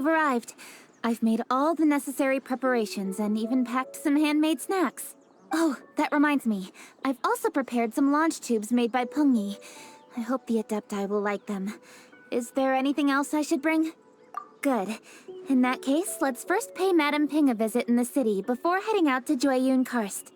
you've arrived. I've made all the necessary preparations and even packed some handmade snacks. Oh, that reminds me. I've also prepared some launch tubes made by Pengyi. I hope the Adepti will like them. Is there anything else I should bring? Good. In that case, let's first pay Madame Ping a visit in the city before heading out to Jueyun Karst.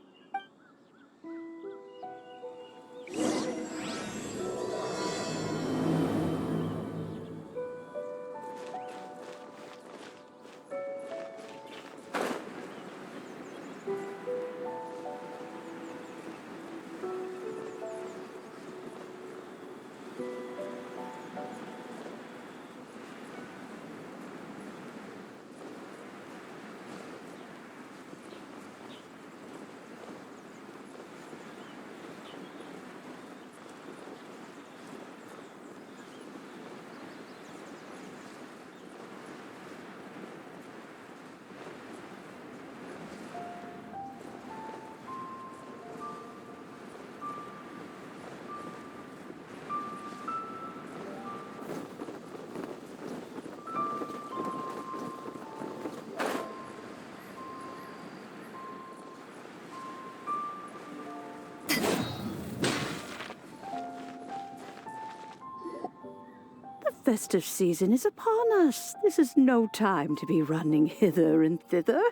The festive season is upon us. This is no time to be running hither and thither.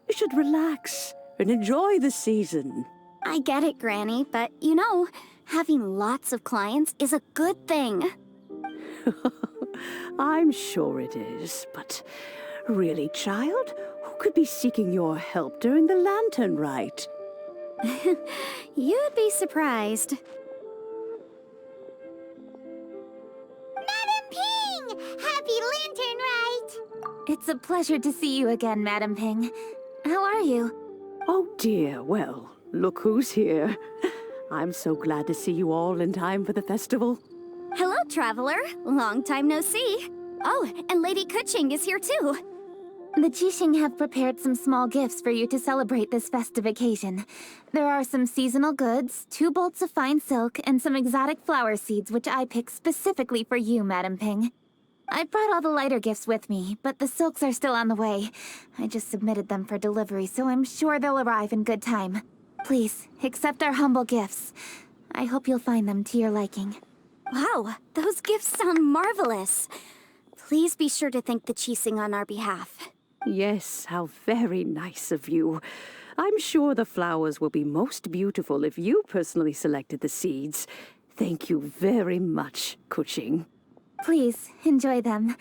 You should relax and enjoy the season. I get it, Granny, but you know, having lots of clients is a good thing. I'm sure it is, but really, child, who could be seeking your help during the lantern rite? You'd be surprised. Madam Ping! Happy Lantern Rite! It's a pleasure to see you again, Madame Ping. How are you? Oh dear, well, look who's here. I'm so glad to see you all in time for the festival. Hello, traveler. Long time no see. Oh, and Lady Kuching is here too. The Jixing have prepared some small gifts for you to celebrate this festive occasion. There are some seasonal goods, 2 bolts of fine silk, and some exotic flower seeds which I picked specifically for you, Madame Ping. I brought all the lighter gifts with me, but the silks are still on the way. I just submitted them for delivery, so I'm sure they'll arrive in good time. Please, accept our humble gifts. I hope you'll find them to your liking. Wow, those gifts sound marvelous. Please be sure to thank the Jixing on our behalf. Yes, how very nice of you. I'm sure the flowers will be most beautiful if you personally selected the seeds. Thank you very much, Kuching. Please, enjoy them.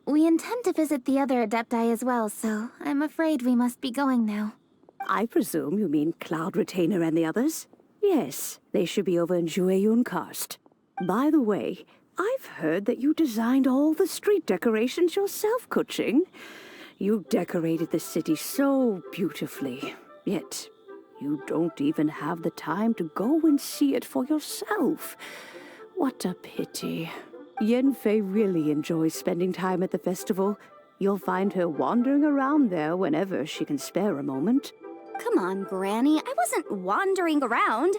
We intend to visit the other Adepti as well, so I'm afraid we must be going now. I presume you mean Cloud Retainer and the others? Yes, they should be over in Jueyun Karst. By the way, I've heard that you designed all the street decorations yourself, Kuching. You decorated the city so beautifully, yet you don't even have the time to go and see it for yourself. What a pity. Yanfei really enjoys spending time at the festival. You'll find her wandering around there whenever she can spare a moment. Come on, Granny. I wasn't wandering around.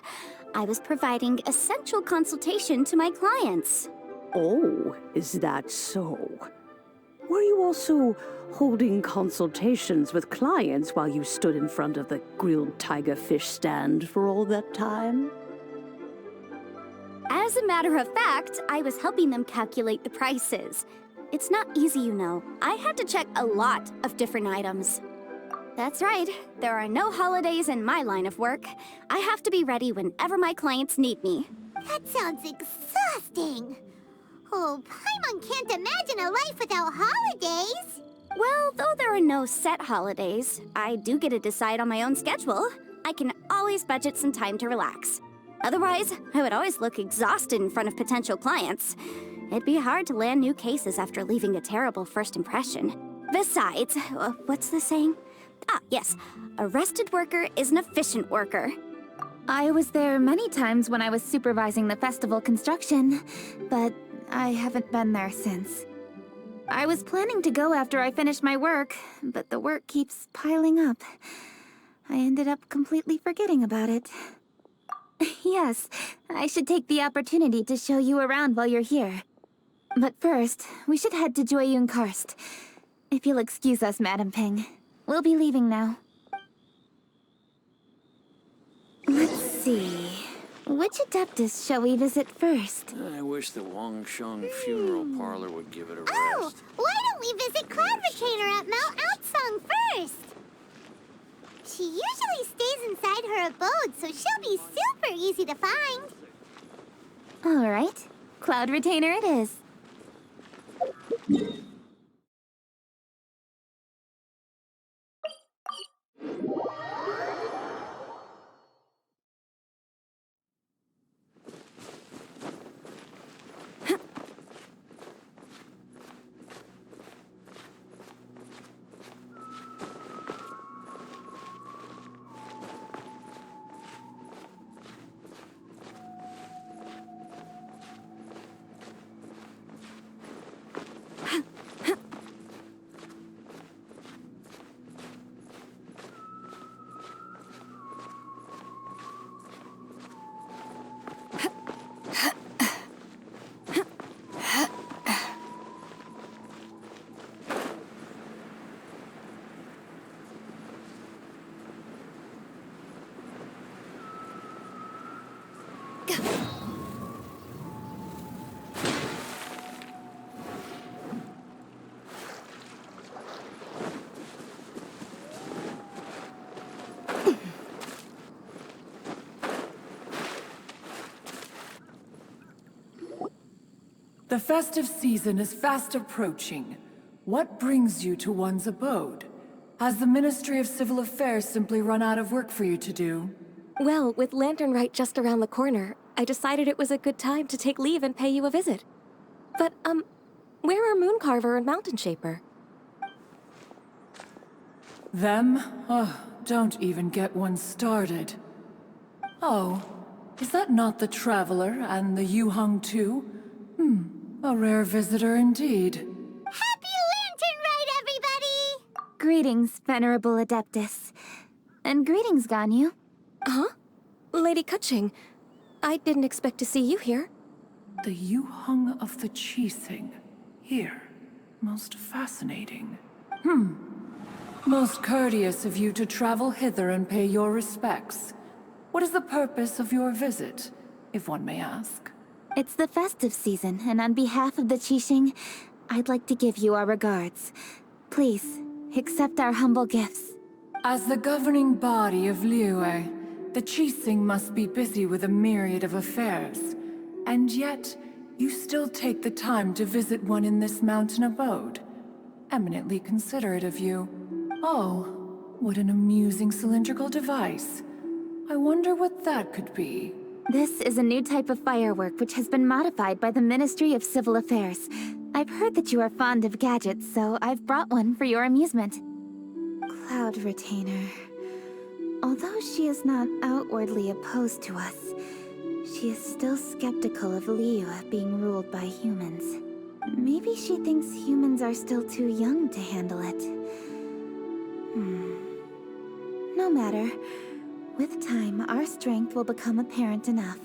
I was providing essential consultation to my clients. Oh, is that so? Were you also holding consultations with clients while you stood in front of the grilled tiger fish stand for all that time? As a matter of fact, I was helping them calculate the prices. It's not easy, you know. I had to check a lot of different items. That's right. There are no holidays in my line of work. I have to be ready whenever my clients need me. That sounds exhausting. Oh, Paimon can't imagine a life without holidays. Well, though there are no set holidays, I do get to decide on my own schedule. I can always budget some time to relax. Otherwise, I would always look exhausted in front of potential clients. It'd be hard to land new cases after leaving a terrible first impression. Besides, what's the saying? Ah, yes. A rested worker is an efficient worker. I was there many times when I was supervising the festival construction, but I haven't been there since. I was planning to go after I finished my work, but the work keeps piling up. I ended up completely forgetting about it. Yes, I should take the opportunity to show you around while you're here. But first, we should head to Jueyun Karst. If you'll excuse us, Madam Ping. We'll be leaving now. Let's see. Which Adeptus shall we visit first? I wish the Wangsheng funeral parlor would give it a Oh, rest. why don't we visit Cloud Retainer at Mount Outsong first? She usually stays inside her abode, so she'll be super easy to find. All right. Cloud Retainer it is. The festive season is fast approaching. What brings you to one's abode? Has the Ministry of Civil Affairs simply run out of work for you to do? Well, with Lantern Rite just around the corner, I decided it was a good time to take leave and pay you a visit. But, where are Mooncarver and Mountain Shaper? Them? Oh, don't even get one started. Oh, is that not the Traveler and the Yuheng too? A rare visitor indeed. Happy Lantern Rite, everybody! Greetings, Venerable Adeptus. And greetings, Ganyu. Huh? Lady Kuching, I didn't expect to see you here. The Yuheng of the Qixing. Here. Most fascinating. Most courteous of you to travel hither and pay your respects. What is the purpose of your visit, if one may ask? It's the festive season, and on behalf of the Qixing, I'd like to give you our regards. Please, accept our humble gifts. As the governing body of Liyue, the Qixing must be busy with a myriad of affairs. And yet, you still take the time to visit one in this mountain abode. Eminently considerate of you. Oh, what an amusing cylindrical device. I wonder what that could be. This is a new type of firework which has been modified by the Ministry of Civil Affairs. I've heard that you are fond of gadgets, so I've brought one for your amusement. Cloud Retainer. Although she is not outwardly opposed to us, she is still skeptical of Liyue being ruled by humans. Maybe she thinks humans are still too young to handle it. No matter. With time, our strength will become apparent enough.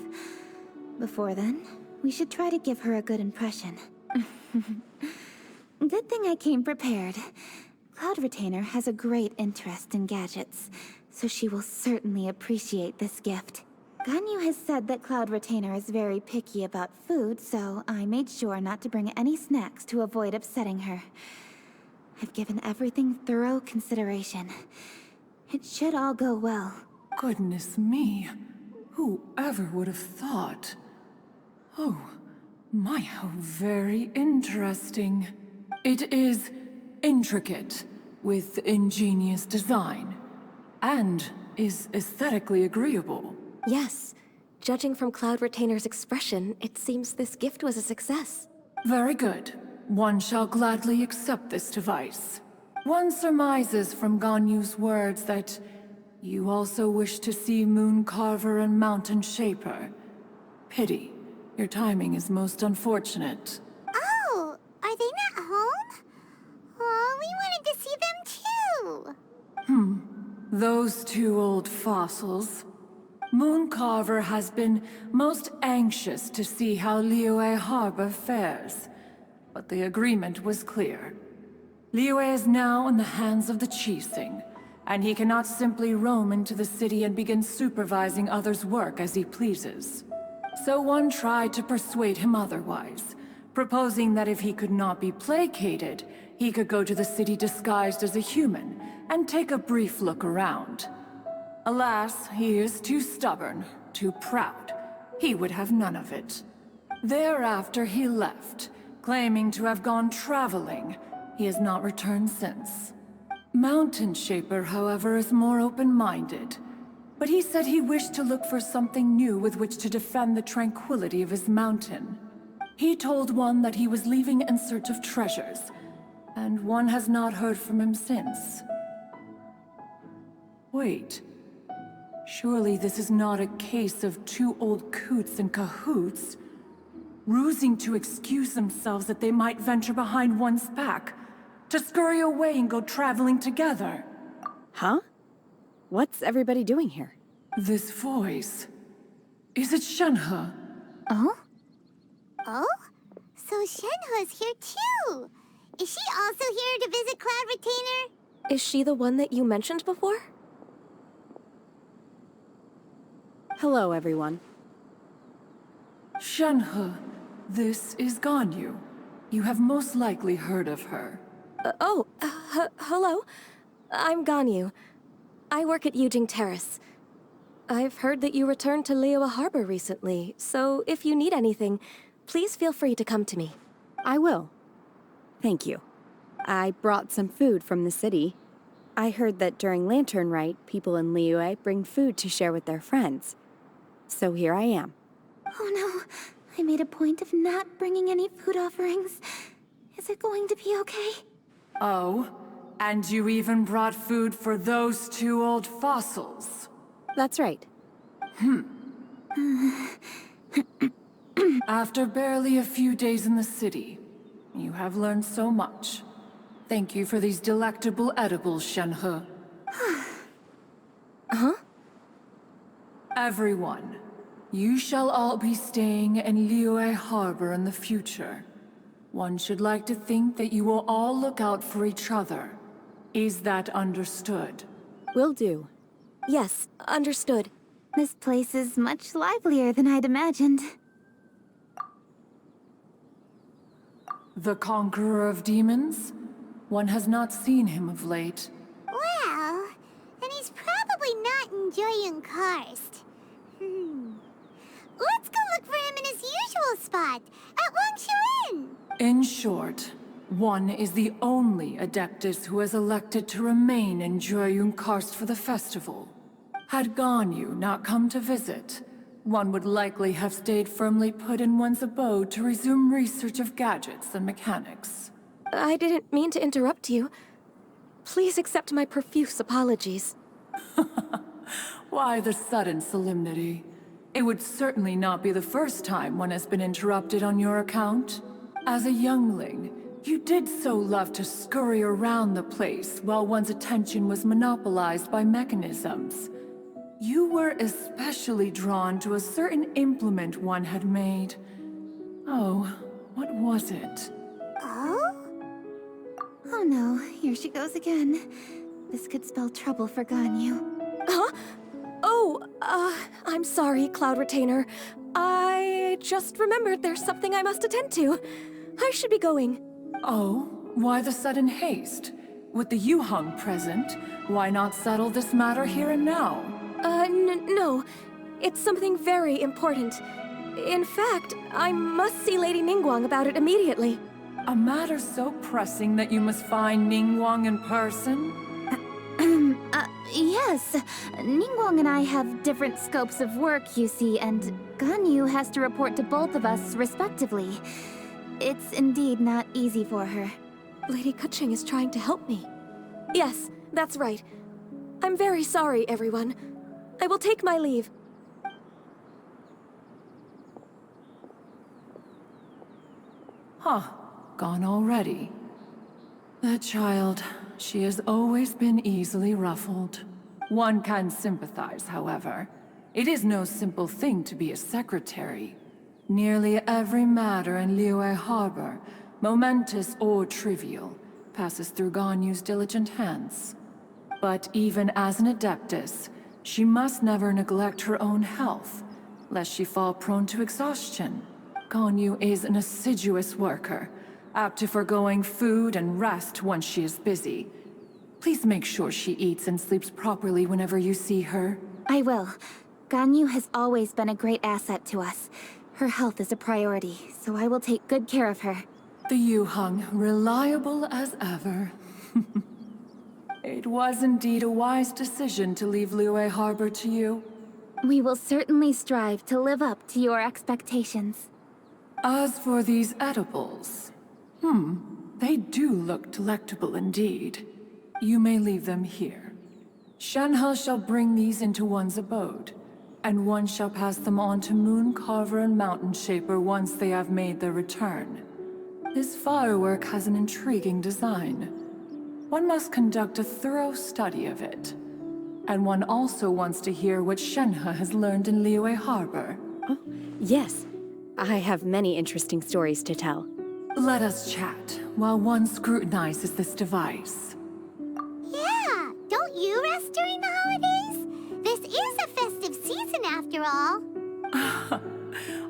Before then, we should try to give her a good impression. Good thing I came prepared. Cloud Retainer has a great interest in gadgets, so she will certainly appreciate this gift. Ganyu has said that Cloud Retainer is very picky about food, so I made sure not to bring any snacks to avoid upsetting her. I've given everything thorough consideration. It should all go well. Goodness me. Whoever would have thought? Oh, my, how very interesting. It is intricate, with ingenious design, and is aesthetically agreeable. Yes. Judging from Cloud Retainer's expression, it seems this gift was a success. Very good. One shall gladly accept this device. One surmises from Ganyu's words that you also wish to see Mooncarver and Mountain Shaper. Pity. Your timing is most unfortunate. Oh, are they not home? Oh, we wanted to see them too. Those two old fossils. Mooncarver has been most anxious to see how Liyue Harbor fares. But the agreement was clear. Liyue is now in the hands of the Qixing, and he cannot simply roam into the city and begin supervising others' work as he pleases. So one tried to persuade him otherwise, proposing that if he could not be placated, he could go to the city disguised as a human and take a brief look around. Alas, he is too stubborn, too proud. He would have none of it. Thereafter he left, claiming to have gone traveling. He has not returned since. Mountain Shaper, however, is more open-minded. But he said he wished to look for something new with which to defend the tranquility of his mountain. He told one that he was leaving in search of treasures, and one has not heard from him since. Wait. Surely this is not a case of two old coots in cahoots, rusing to excuse themselves that they might venture behind one's back, to scurry away and go traveling together. Huh? What's everybody doing here? This voice... Is it Shenhe? Oh? Oh? So Shenhe's here too! Is she also here to visit Cloud Retainer? Is she the one that you mentioned before? Hello, everyone. Shenhe, this is Ganyu. You have most likely heard of her. Hello. I'm Ganyu. I work at Yujing Terrace. I've heard that you returned to Liyue Harbor recently, so if you need anything, please feel free to come to me. I will. Thank you. I brought some food from the city. I heard that during Lantern Rite, people in Liyue bring food to share with their friends. So here I am. Oh no, I made a point of not bringing any food offerings. Is it going to be okay? Oh? And you even brought food for those two old fossils? That's right. After barely a few days in the city, you have learned so much. Thank you for these delectable edibles, Shenhe. Huh? Everyone, you shall all be staying in Liyue Harbor in the future. One should like to think that you will all look out for each other. Is that understood? Will do. Yes, understood. This place is much livelier than I'd imagined. The Conqueror of Demons? One has not seen him of late. Well, then he's probably not enjoying Karst. Let's go look for him in his usual spot, at Wangshu. In short, one is the only Adeptus who has elected to remain in Jueyun Karst for the festival. Had Ganyu not come to visit, one would likely have stayed firmly put in one's abode to resume research of gadgets and mechanics. I didn't mean to interrupt you. Please accept my profuse apologies. Why the sudden solemnity? It would certainly not be the first time one has been interrupted on your account. As a youngling, you did so love to scurry around the place while one's attention was monopolized by mechanisms. You were especially drawn to a certain implement one had made. Oh, what was it? Oh? Oh no, here she goes again. This could spell trouble for Ganyu. Huh? Oh, I'm sorry, Cloud Retainer. I just remembered there's something I must attend to. I should be going. Oh, why the sudden haste? With the Yuheng present, why not settle this matter here and now? No. It's something very important. In fact, I must see Lady Ningguang about it immediately. A matter so pressing that you must find Ningguang in person? Yes. Ningguang and I have different scopes of work, you see, and Ganyu has to report to both of us respectively. It's indeed not easy for her. Lady Keqing is trying to help me. Yes, that's right. I'm very sorry, everyone. I will take my leave. Huh. Gone already. That child, she has always been easily ruffled. One can sympathize, however. It is no simple thing to be a secretary. Nearly every matter in Liyue Harbor, momentous or trivial, passes through Ganyu's diligent hands. But even as an Adeptus, she must never neglect her own health, lest she fall prone to exhaustion. Ganyu is an assiduous worker, apt to foregoing food and rest once she is busy. Please make sure she eats and sleeps properly whenever you see her. I will. Ganyu has always been a great asset to us. Her health is a priority, so I will take good care of her. The Yuheng, reliable as ever. It was indeed a wise decision to leave Liyue Harbor to you. We will certainly strive to live up to your expectations. As for these edibles, they do look delectable indeed. You may leave them here. Shenhe shall bring these into one's abode, and one shall pass them on to Moon Carver and Mountain Shaper once they have made their return. This firework has an intriguing design. One must conduct a thorough study of it. And one also wants to hear what Shenhe has learned in Liyue Harbor. Oh, yes. I have many interesting stories to tell. Let us chat while one scrutinizes this device. Yeah, don't you rest during the holidays? This is a festive season after all.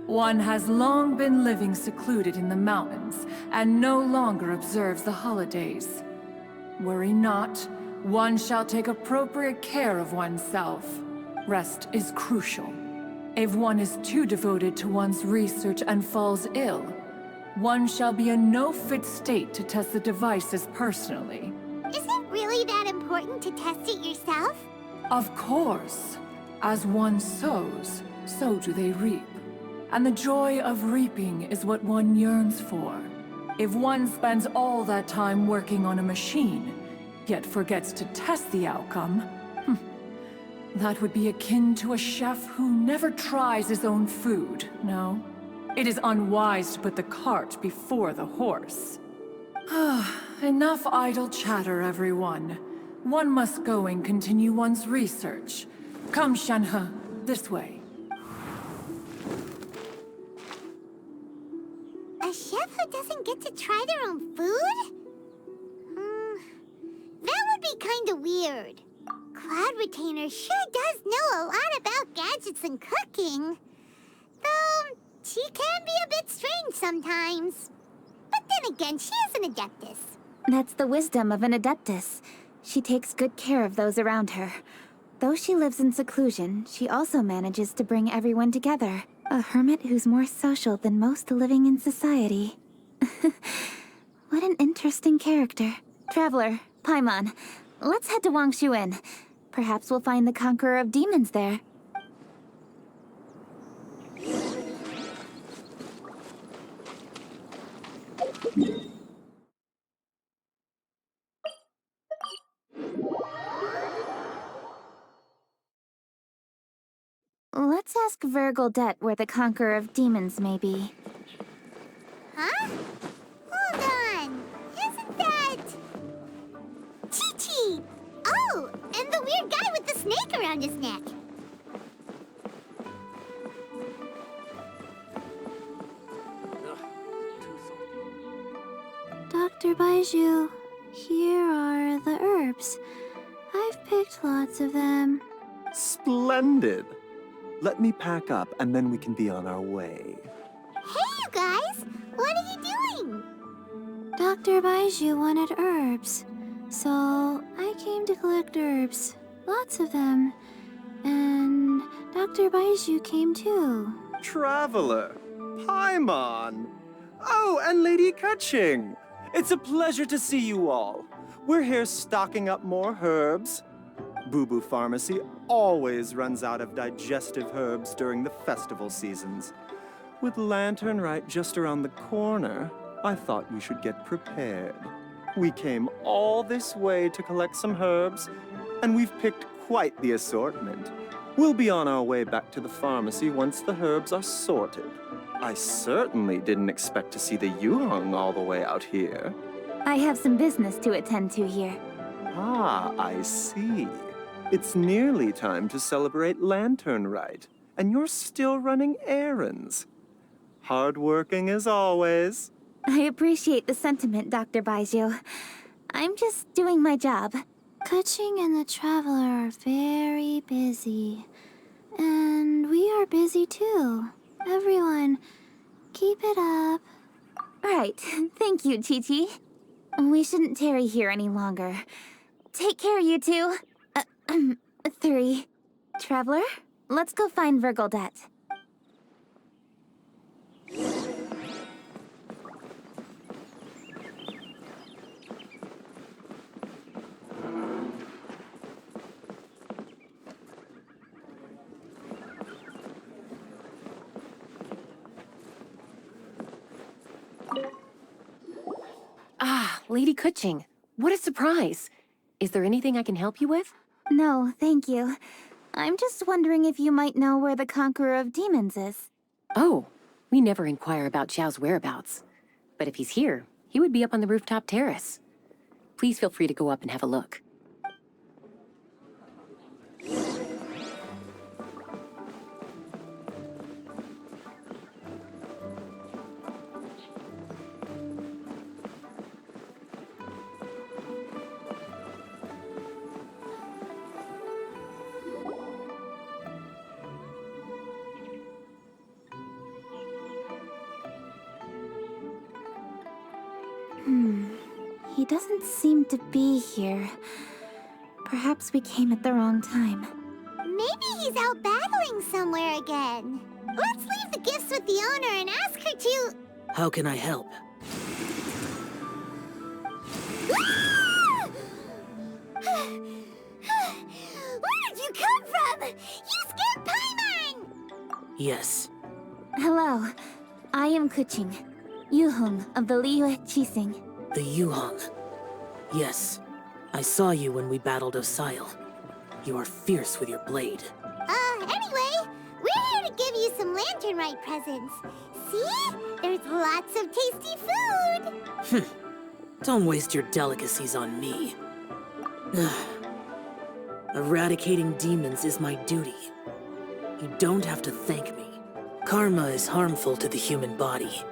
One has long been living secluded in the mountains and no longer observes the holidays. Worry not, one shall take appropriate care of oneself. Rest is crucial. If one is too devoted to one's research and falls ill, one shall be in no fit state to test the devices personally. Is it really that important to test it yourself? Of course. As one sows, so do they reap. And the joy of reaping is what one yearns for. If one spends all that time working on a machine, yet forgets to test the outcome, that would be akin to a chef who never tries his own food, no? It is unwise to put the cart before the horse. Enough idle chatter, everyone. One must go and continue one's research. Come, Shenhe, this way. A chef who doesn't get to try their own food? That would be kinda weird. Cloud Retainer sure does know a lot about gadgets and cooking. Though, she can be a bit strange sometimes. But then again, she is an Adeptus. That's the wisdom of an Adeptus. She takes good care of those around her. Though she lives in seclusion, she also manages to bring everyone together. A hermit who's more social than most living in society. What an interesting character. Traveler, Paimon, let's head to Wangshu Inn. Perhaps we'll find the Conqueror of Demons there. Let's ask Vergildet where the Conqueror of Demons may be. Huh? Hold on. Isn't that... Chi-Chi! Oh, and the weird guy with the snake around his neck. Dr. Baiju, here are the herbs. I've picked lots of them. Splendid! Let me pack up and then we can be on our way. Hey, you guys! What are you doing? Dr. Baiju wanted herbs, so I came to collect herbs. Lots of them. And Dr. Baiju came too. Traveler! Paimon! Oh, and Lady Kaching! It's a pleasure to see you all. We're here stocking up more herbs. Boo Boo Pharmacy always runs out of digestive herbs during the festival seasons. With Lantern Rite just around the corner, I thought we should get prepared. We came all this way to collect some herbs, and we've picked quite the assortment. We'll be on our way back to the pharmacy once the herbs are sorted. I certainly didn't expect to see the Yuheng all the way out here. I have some business to attend to here. Ah, I see. It's nearly time to celebrate Lantern Rite, and you're still running errands. Hardworking as always. I appreciate the sentiment, Dr. Baiju. I'm just doing my job. Kuching and the Traveler are very busy. And we are busy too. Everyone, keep it up. Right. Thank you, Chi-Chi. We shouldn't tarry here any longer. Take care, you two. 3. Traveler, let's go find Virgildet. Ah, Lady Kuching. What a surprise. Is there anything I can help you with? No, thank you. I'm just wondering if you might know where the Conqueror of Demons is. Oh, we never inquire about Xiao's whereabouts. But if he's here, he would be up on the rooftop terrace. Please feel free to go up and have a look. He doesn't seem to be here. Perhaps we came at the wrong time. Maybe he's out battling somewhere again. Let's leave the gifts with the owner and ask her to... How can I help? Where did you come from? You scared Paimon! Yes. Hello. I am Kuching, Yuhung of the Liyue Qixing. The Yuhong. Yes. I saw you when we battled Osile. You are fierce with your blade. Anyway, we're here to give you some Lantern Rite presents. See? There's lots of tasty food! Don't waste your delicacies on me. Eradicating demons is my duty. You don't have to thank me. Karma is harmful to the human body,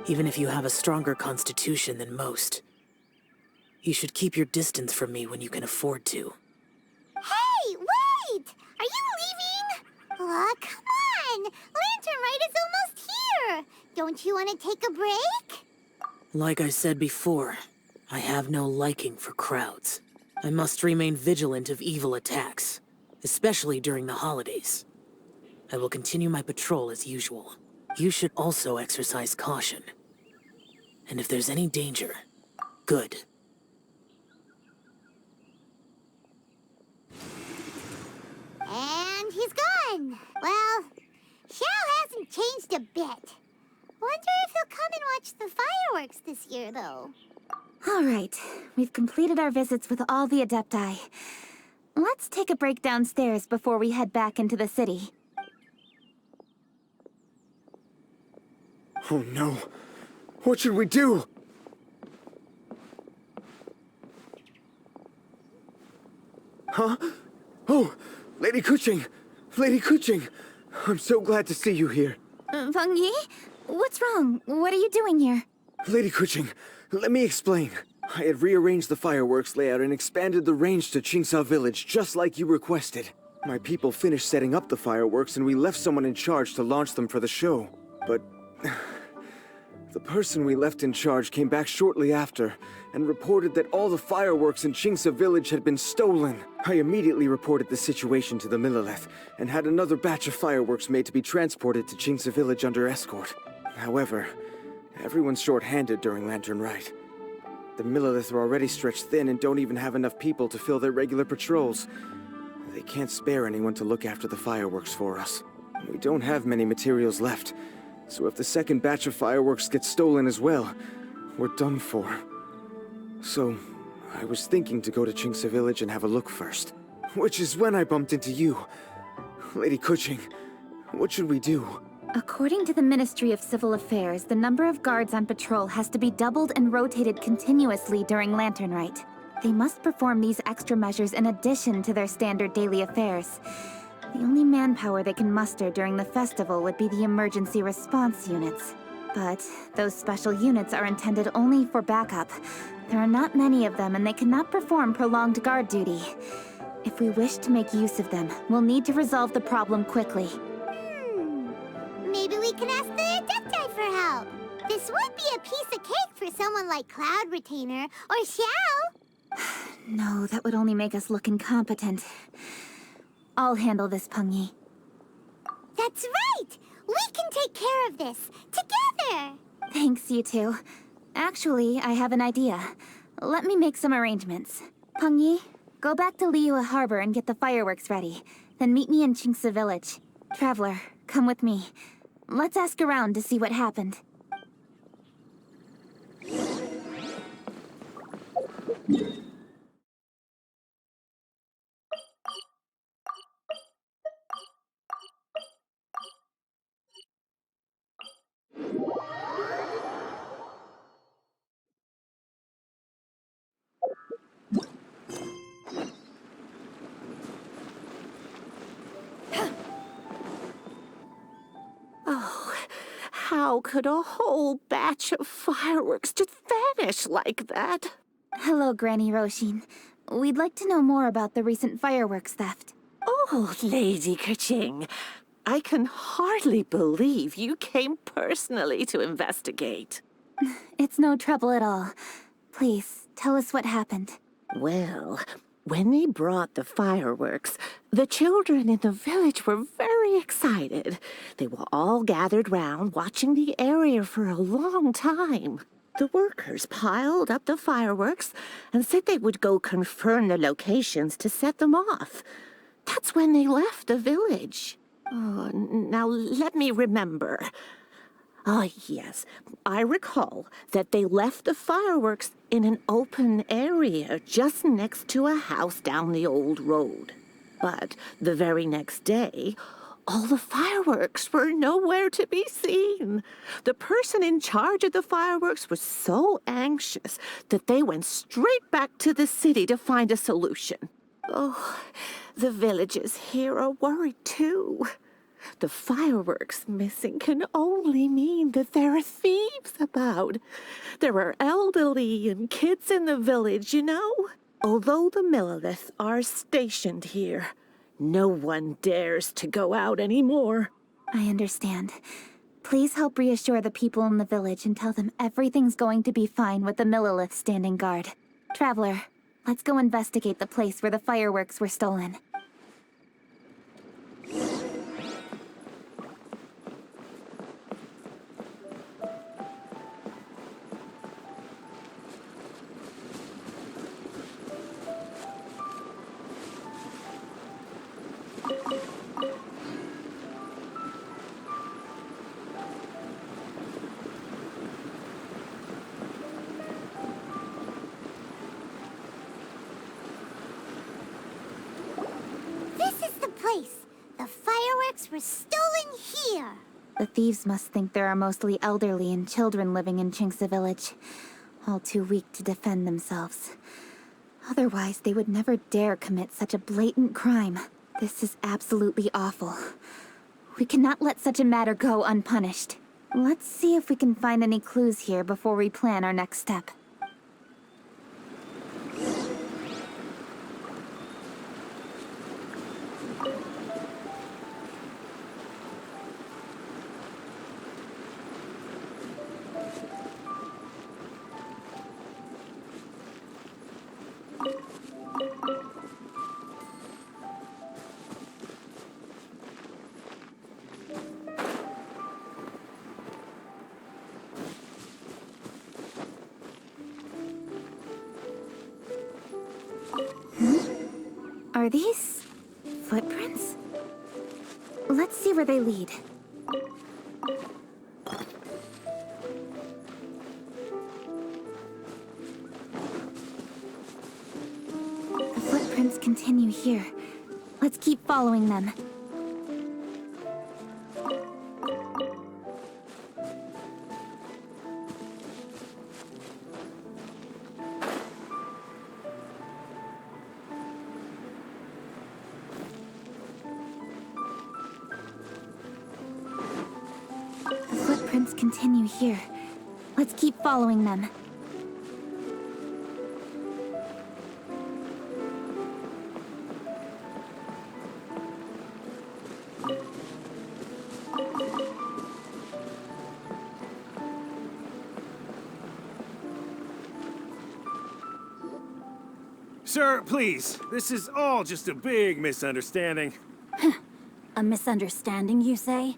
even if you have a stronger constitution than most. You should keep your distance from me when you can afford to. Hey, wait! Are you leaving? Oh, come on! Lantern Rite is almost here! Don't you want to take a break? Like I said before, I have no liking for crowds. I must remain vigilant of evil attacks, especially during the holidays. I will continue my patrol as usual. You should also exercise caution. And if there's any danger, good. And he's gone. Well, Xiao hasn't changed a bit. Wonder if he'll come and watch the fireworks this year, though. All right. We've completed our visits with all the Adepti. Let's take a break downstairs before we head back into the city. Oh no. What should we do? Huh? Oh, Lady Kuching! Lady Kuching! I'm so glad to see you here. Feng Yi? What's wrong? What are you doing here? Lady Kuching, let me explain. I had rearranged the fireworks layout and expanded the range to Qingsa Village just like you requested. My people finished setting up the fireworks and we left someone in charge to launch them for the show. But the person we left in charge came back shortly after and reported that all the fireworks in Qingsa Village had been stolen. I immediately reported the situation to the Millelith and had another batch of fireworks made to be transported to Qingsa Village under escort. However, everyone's short-handed during Lantern Rite. The Millelith are already stretched thin and don't even have enough people to fill their regular patrols. They can't spare anyone to look after the fireworks for us. We don't have many materials left, so if the second batch of fireworks gets stolen as well, we're done for. So, I was thinking to go to Qingsa Village and have a look first. Which is when I bumped into you. Lady Kuching, what should we do? According to the Ministry of Civil Affairs, the number of guards on patrol has to be doubled and rotated continuously during Lantern Rite. They must perform these extra measures in addition to their standard daily affairs. The only manpower they can muster during the festival would be the emergency response units. But those special units are intended only for backup, There are not many of them, and they cannot perform prolonged guard duty. If we wish to make use of them, we'll need to resolve the problem quickly. Maybe we can ask the Adepti for help. This would be a piece of cake for someone like Cloud Retainer or Xiao. No, that would only make us look incompetent. I'll handle this, Pengyi. That's right! We can take care of this, together! Thanks, you two. Actually, I have an idea. Let me make some arrangements. Pengyi, go back to Liyue Harbor and get the fireworks ready. Then meet me in Qingce Village. Traveler, come with me. Let's ask around to see what happened. Oh, how could a whole batch of fireworks just vanish like that? Hello, Granny Roshin. We'd like to know more about the recent fireworks theft. Oh, Lady Keqing, I can hardly believe you came personally to investigate. It's no trouble at all. Please, tell us what happened. Well, when they brought the fireworks, the children in the village were very excited. They were all gathered round, watching the area for a long time. The workers piled up the fireworks and said they would go confirm the locations to set them off. That's when they left the village. Oh, now let me remember. Ah, yes, I recall that they left the fireworks in an open area just next to a house down the old road. But the very next day, all the fireworks were nowhere to be seen. The person in charge of the fireworks was so anxious that they went straight back to the city to find a solution. Oh, the villagers here are worried too. The fireworks missing can only mean that there are thieves about. There are elderly and kids in the village, you know. Although the Millilith are stationed here, no one dares to go out anymore. I understand. Please help reassure the people in the village and tell them everything's going to be fine with the Millilith standing guard. Traveler, let's go investigate the place where the fireworks were stolen. The fireworks were stolen here. The thieves must think there are mostly elderly and children living in Qingce Village, all too weak to defend themselves. Otherwise, they would never dare commit such a blatant crime. This is absolutely awful. We cannot let such a matter go unpunished. Let's see if we can find any clues here before we plan our next step. Are these footprints? Let's see where they lead. The footprints continue here. Let's keep following them. Continue here. Let's keep following them. Sir, please. This is all just a big misunderstanding. A misunderstanding, you say?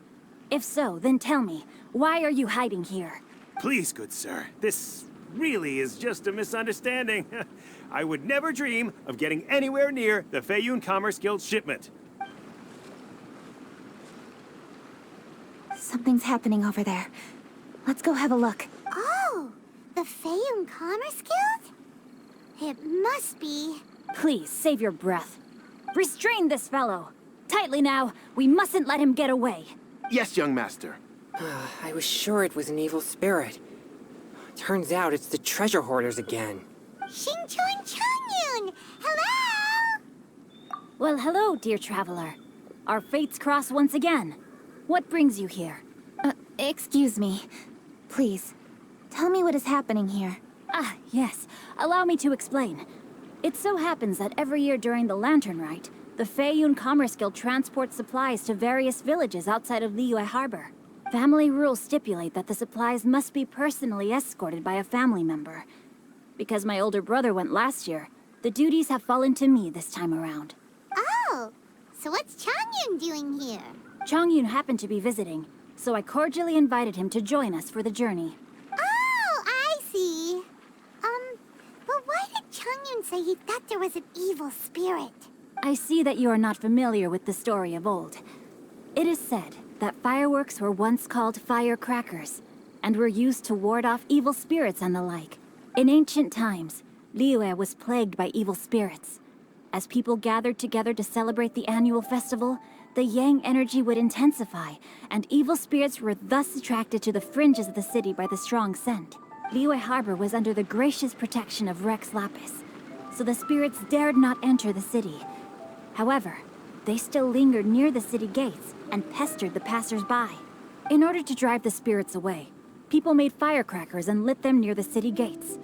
If so, then tell me, why are you hiding here? Please, good sir. This really is just a misunderstanding. I would never dream of getting anywhere near the Feiyun Commerce Guild shipment. Something's happening over there. Let's go have a look. Oh, the Feiyun Commerce Guild? It must be. Please, save your breath. Restrain this fellow. Tightly now. We mustn't let him get away. Yes, young master. I was sure it was an evil spirit. Turns out it's the treasure hoarders again. Xingqiu and Changyun! Hello! Well, hello, dear traveler. Our fates cross once again. What brings you here? Excuse me. Please, tell me what is happening here. Ah, yes. Allow me to explain. It so happens that every year during the Lantern Rite, the Feiyun Commerce Guild transports supplies to various villages outside of Liyue Harbor. Family rules stipulate that the supplies must be personally escorted by a family member. Because my older brother went last year, the duties have fallen to me this time around. Oh, so what's Changyun doing here? Changyun happened to be visiting, so I cordially invited him to join us for the journey. Oh, I see. But why did Changyun say he thought there was an evil spirit? I see that you are not familiar with the story of old. It is said that fireworks were once called firecrackers, and were used to ward off evil spirits and the like. In ancient times, Liyue was plagued by evil spirits. As people gathered together to celebrate the annual festival, the yang energy would intensify, and evil spirits were thus attracted to the fringes of the city by the strong scent. Liyue Harbor was under the gracious protection of Rex Lapis, so the spirits dared not enter the city. However, they still lingered near the city gates and pestered the passers-by. In order to drive the spirits away, people made firecrackers and lit them near the city gates.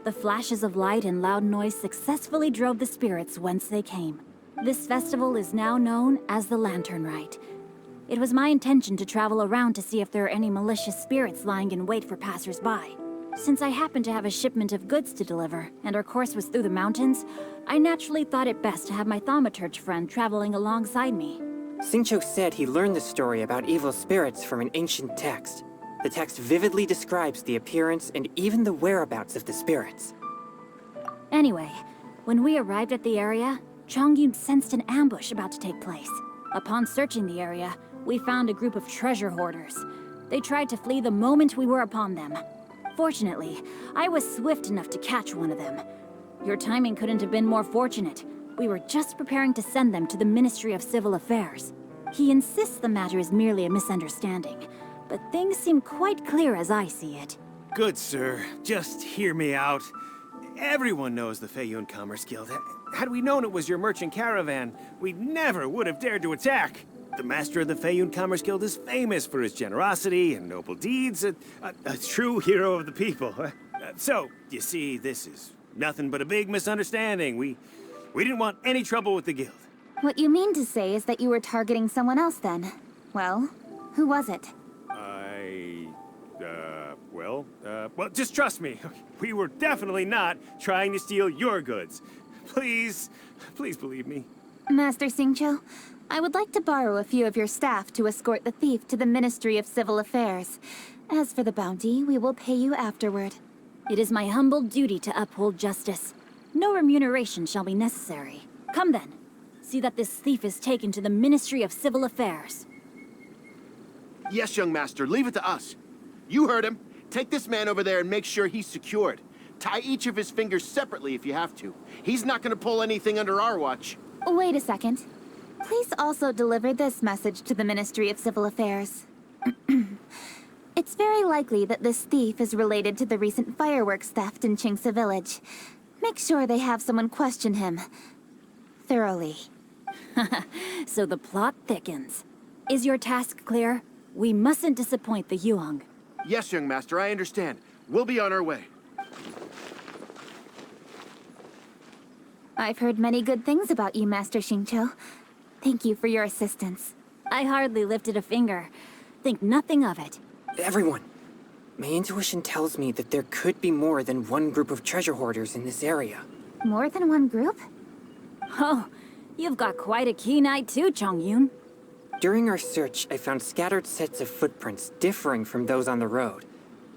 The flashes of light and loud noise successfully drove the spirits whence they came. This festival is now known as the Lantern Rite. It was my intention to travel around to see if there are any malicious spirits lying in wait for passers-by. Since I happened to have a shipment of goods to deliver, and our course was through the mountains, I naturally thought it best to have my thaumaturge friend traveling alongside me. Xingqiu said he learned the story about evil spirits from an ancient text. The text vividly describes the appearance and even the whereabouts of the spirits. Anyway, when we arrived at the area, Changyun sensed an ambush about to take place. Upon searching the area, we found a group of treasure hoarders. They tried to flee the moment we were upon them. Fortunately, I was swift enough to catch one of them. Your timing couldn't have been more fortunate. We were just preparing to send them to the Ministry of Civil Affairs. He insists the matter is merely a misunderstanding, but things seem quite clear as I see it. Good sir, just hear me out. Everyone knows the Feiyun Commerce Guild. Had we known it was your merchant caravan, we never would have dared to attack. The master of the Feiyun Commerce Guild is famous for his generosity and noble deeds, a true hero of the people. So, you see, this is nothing but a big misunderstanding. We didn't want any trouble with the guild. What you mean to say is that you were targeting someone else then? Well, who was it? Well, just trust me. We were definitely not trying to steal your goods. Please believe me. Master Xingqiu, I would like to borrow a few of your staff to escort the thief to the Ministry of Civil Affairs. As for the bounty, we will pay you afterward. It is my humble duty to uphold justice. No remuneration shall be necessary. Come then. See that this thief is taken to the Ministry of Civil Affairs. Yes, young master, leave it to us. You heard him. Take this man over there and make sure he's secured. Tie each of his fingers separately if you have to. He's not gonna pull anything under our watch. Wait a second. Please also deliver this message to the Ministry of Civil Affairs. It's very likely that this thief is related to the recent fireworks theft in Qingce Village. Make sure they have someone question him thoroughly. So the plot thickens. Is your task clear? We mustn't disappoint the Yuang. Yes, young master, I understand. We'll be on our way. I've heard many good things about you, Master Xingqiu. Thank you for your assistance. I hardly lifted a finger. Think nothing of it. Everyone, my intuition tells me that there could be more than one group of treasure hoarders in this area. More than one group? Oh, you've got quite a keen eye too, Chongyun. During our search, I found scattered sets of footprints differing from those on the road.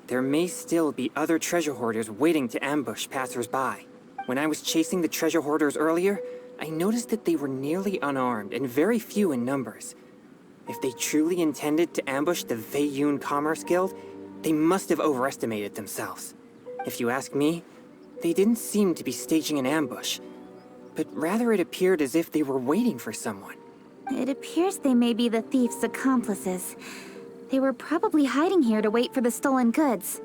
There may still be other treasure hoarders waiting to ambush passersby. When I was chasing the treasure hoarders earlier, I noticed that they were nearly unarmed and very few in numbers. If they truly intended to ambush the Feiyun Commerce Guild, they must have overestimated themselves. If you ask me, they didn't seem to be staging an ambush, but rather it appeared as if they were waiting for someone. It appears they may be the thief's accomplices. They were probably hiding here to wait for the stolen goods.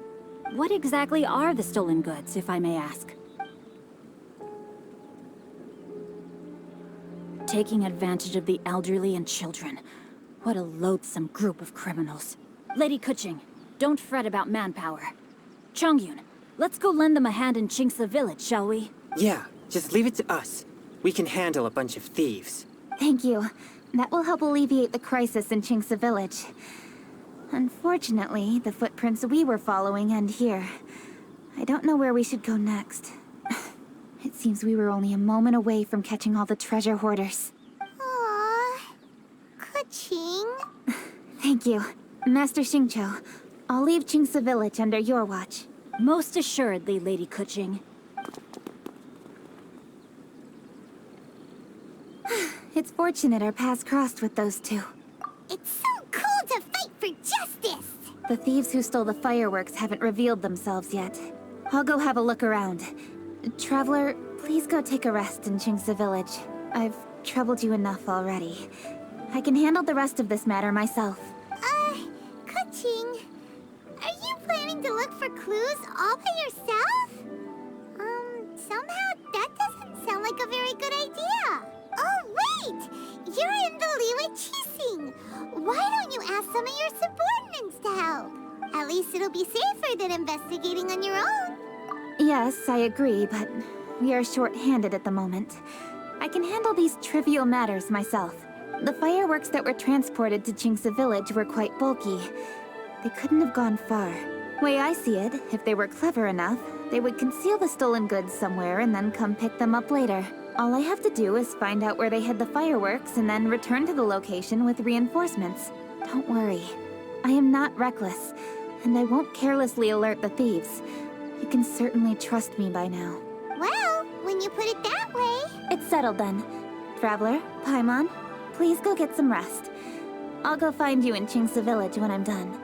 What exactly are the stolen goods, if I may ask? Taking advantage of the elderly and children. What a loathsome group of criminals. Lady Kuching, don't fret about manpower. Chongyun, let's go lend them a hand in Qingce village, shall we? Yeah, just leave it to us. We can handle a bunch of thieves. Thank you. That will help alleviate the crisis in Qingce village. Unfortunately, the footprints we were following end here. I don't know where we should go next. It seems we were only a moment away from catching all the treasure hoarders. Aww. Kuching. Thank you. Master Xingqiu, I'll leave Qingce village under your watch. Most assuredly, Lady Kuching. It's fortunate our paths crossed with those two. It's so cool to fight for justice! The thieves who stole the fireworks haven't revealed themselves yet. I'll go have a look around. Traveler, please go take a rest in Qingce village. I've troubled you enough already. I can handle the rest of this matter myself. Kuching, are you planning to look for clues all by yourself? Somehow that doesn't sound like a very good idea. Oh, wait! You're in the Liwei Qixing. Why don't you ask some of your subordinates to help? At least it'll be safer than investigating on your own. Yes, I agree, but we are short-handed at the moment. I can handle these trivial matters myself. The fireworks that were transported to Qingce village were quite bulky. They couldn't have gone far. Way I see it, if they were clever enough, they would conceal the stolen goods somewhere and then come pick them up later. All I have to do is find out where they hid the fireworks and then return to the location with reinforcements. Don't worry. I am not reckless, and I won't carelessly alert the thieves. You can certainly trust me by now. Well, when you put it that way... It's settled then. Traveler, Paimon, please go get some rest. I'll go find you in Qingce village when I'm done.